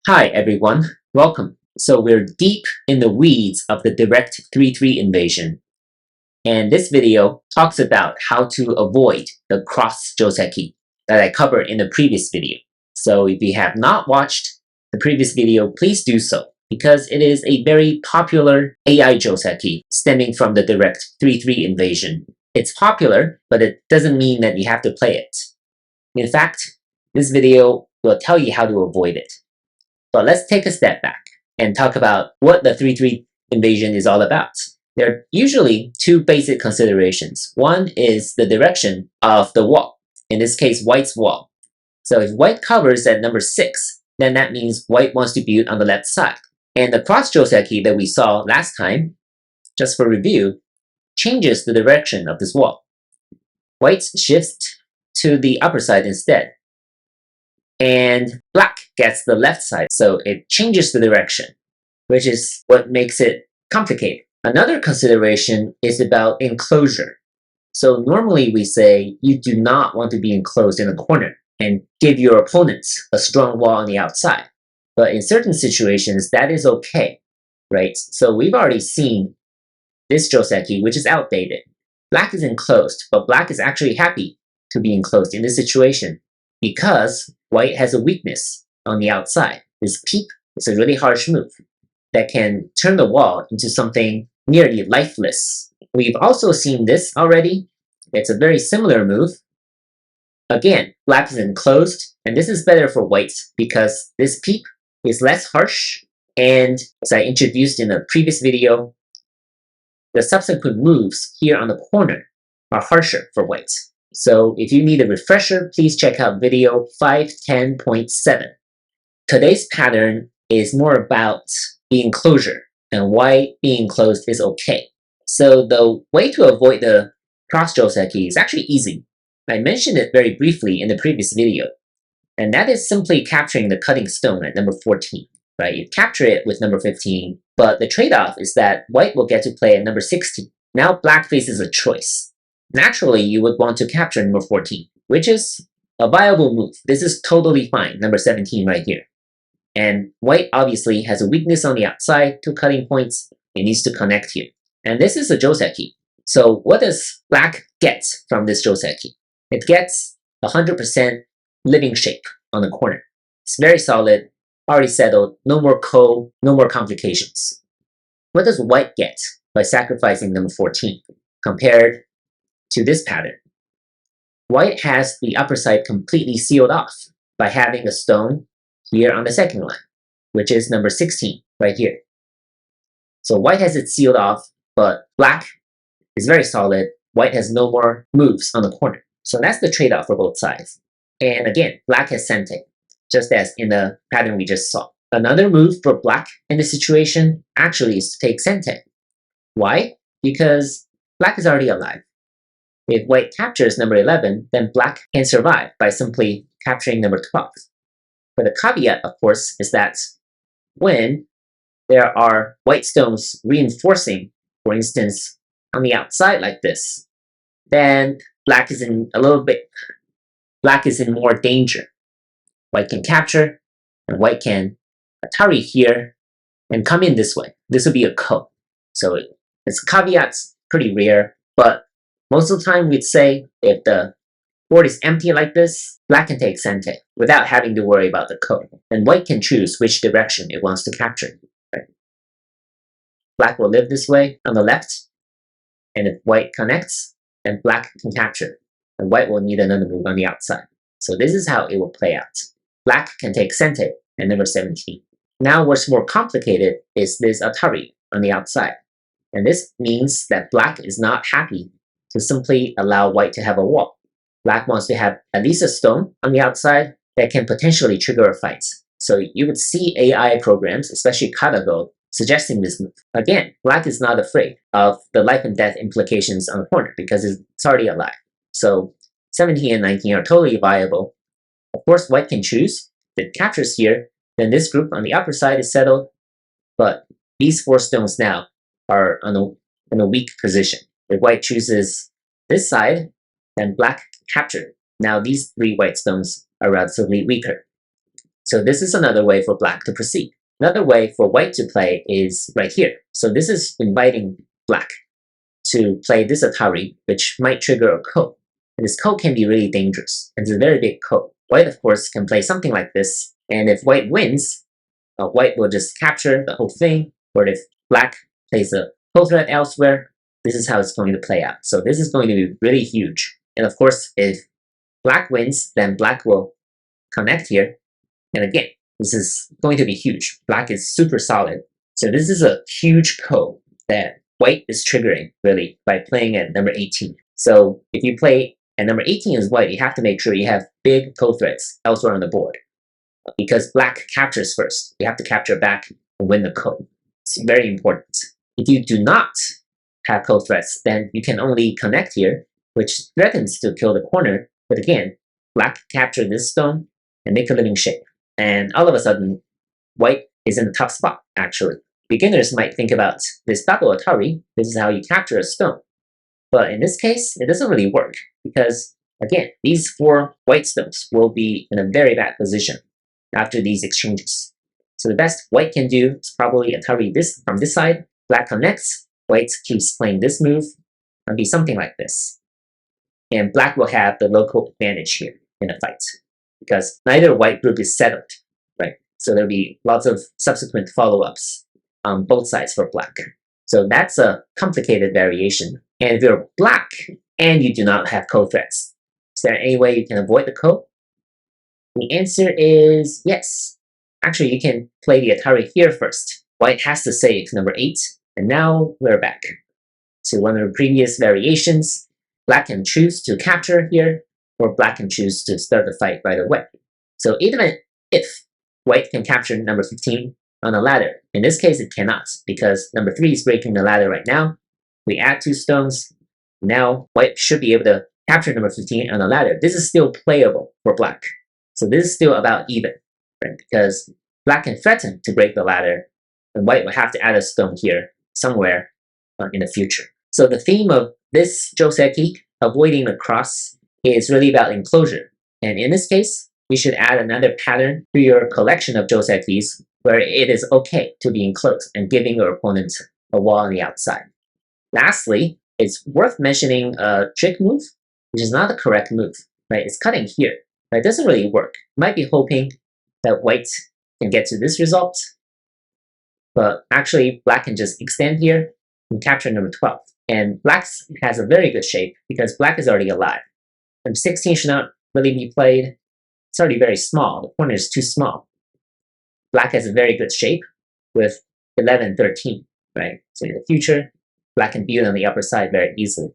Hi everyone, welcome. So we're deep in the weeds of the direct 3-3 invasion, and this video talks about how to avoid the cross joseki that I covered in the previous video. So if you have not watched the previous video, please do so, because it is a very popular AI joseki stemming from the direct 3-3 invasion. It's popular, but it doesn't mean that you have to play it. In fact, this video will tell you how to avoid it. But let's take a step back and talk about what the 3-3 invasion is all about. There are usually two basic considerations. One is the direction of the wall, in this case white's wall. So if white covers at number 6, then that means white wants to build on the left side. And the cross joseki that we saw last time, just for review, changes the direction of this wall. White shifts to the upper side instead, and black gets the left side, so it changes the direction, which is what makes it complicated. Another consideration is about enclosure. So normally we say you do not want to be enclosed in a corner and give your opponents a strong wall on the outside. But in certain situations, that is okay, right? So we've already seen this joseki, which is outdated. Black is enclosed, but black is actually happy to be enclosed in this situation because white has a weakness on the outside. This peep is a really harsh move that can turn the wall into something nearly lifeless. We've also seen this already. It's a very similar move. Again, black is enclosed, and this is better for white because this peep is less harsh, and as I introduced in a previous video, the subsequent moves here on the corner are harsher for white. So if you need a refresher, please check out video 510.7. Today's pattern is more about the enclosure and why being enclosed is okay. So the way to avoid the cross joseki is actually easy. I mentioned it very briefly in the previous video, and that is simply capturing the cutting stone at number 14. Right? You capture it with number 15, but the trade-off is that white will get to play at number 16. Now black faces a choice. Naturally, you would want to capture number 14, which is a viable move. This is totally fine, number 17 right here. And white obviously has a weakness on the outside, 2 cutting points. It needs to connect here. And this is a joseki. So what does black get from this joseki? It gets 100% living shape on the corner. It's very solid, already settled, no more no more complications. What does white get by sacrificing number 14 compared to this pattern? White has the upper side completely sealed off by having a stone here on the second line, which is number 16 right here. So white has it sealed off, but black is very solid. White has no more moves on the corner. So that's the trade-off for both sides. And again, black has sente, just as in the pattern we just saw. Another move for black in this situation actually is to take sente. Why? Because black is already alive. If white captures number 11, then black can survive by simply capturing number 12. But the caveat, of course, is that when there are white stones reinforcing, for instance, on the outside like this, then black is in more danger. White can capture, and white can atari here and come in this way. This would be a ko. So its caveats pretty rare, but most of the time we'd say if the board is empty like this, black can take sente without having to worry about the ko. And white can choose which direction it wants to capture. Right? Black will live this way on the left, and if white connects, then black can capture, and white will need another move on the outside. So this is how it will play out. Black can take sente at number 17. Now what's more complicated is this atari on the outside. And this means that black is not happy to simply allow white to have a wall. Black wants to have at least a stone on the outside that can potentially trigger a fight. So you would see AI programs, especially Katago, suggesting this move. Again, black is not afraid of the life and death implications on the corner because it's already alive. So 17 and 19 are totally viable. Of course, white can choose. If it captures here, then this group on the upper side is settled. But these 4 stones now are in a weak position. If white chooses this side, then black captured. Now these 3 white stones are relatively weaker. So this is another way for black to proceed. Another way for white to play is right here. So this is inviting black to play this Atari, which might trigger a ko. And this ko can be really dangerous. And it's a very big ko. White, of course, can play something like this. And if white wins, white will just capture the whole thing. Or if black plays a ko threat elsewhere, this is how it's going to play out. So this is going to be really huge. And of course, if black wins, then black will connect here. And again, this is going to be huge. Black is super solid. So this is a huge ko that white is triggering, really, by playing at number 18. So if you play at number 18 as white, you have to make sure you have big ko threats elsewhere on the board. Because black captures first. You have to capture back and win the ko. It's very important. If you do not have ko threats, then you can only connect here, which threatens to kill the corner. But again, black capture this stone and make a living shape. And all of a sudden, white is in a tough spot, actually. Beginners might think about this double Atari. This is how you capture a stone. But in this case, it doesn't really work because, again, these 4 white stones will be in a very bad position after these exchanges. So the best white can do is probably Atari this from this side. Black connects. White keeps playing this move. It'll be something like this. And black will have the local advantage here in a fight because neither white group is settled, right? So there'll be lots of subsequent follow-ups on both sides for black. So that's a complicated variation. And if you're black and you do not have ko threats, is there any way you can avoid the ko? The answer is yes. Actually, you can play the Atari here first. White has to save number 8, and now we're back to one of the previous variations. Black can choose to capture here, or black can choose to start the fight right away. So even if white can capture number 15 on a ladder, in this case it cannot, because number 3 is breaking the ladder right now. We add 2 stones. Now white should be able to capture number 15 on a ladder. This is still playable for black. So this is still about even, right? Because black can threaten to break the ladder, and white will have to add a stone here somewhere in the future. So the theme of this joseki, avoiding the cross, is really about enclosure. And in this case, you should add another pattern to your collection of josekis where it is okay to be enclosed and giving your opponent a wall on the outside. Lastly, it's worth mentioning a trick move, which is not the correct move, right? It's cutting here. It doesn't really work. You might be hoping that white can get to this result, but actually black can just extend here and capture number 12. And black has a very good shape because black is already alive. Number 16 should not really be played. It's already very small. The corner is too small. Black has a very good shape with 11, 13, right? So in the future, black can build on the upper side very easily.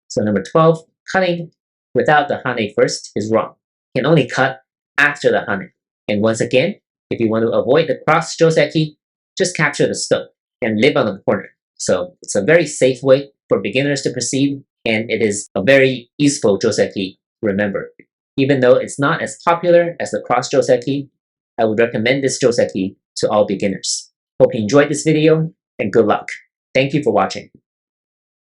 So number 12, cutting without the hane first is wrong. You can only cut after the hane. And once again, if you want to avoid the cross joseki, just capture the stone and live on the corner. So it's a very safe way for beginners to proceed, and it is a very useful joseki to remember. Even though it's not as popular as the cross joseki, I would recommend this joseki to all beginners. Hope you enjoyed this video, and good luck. Thank you for watching.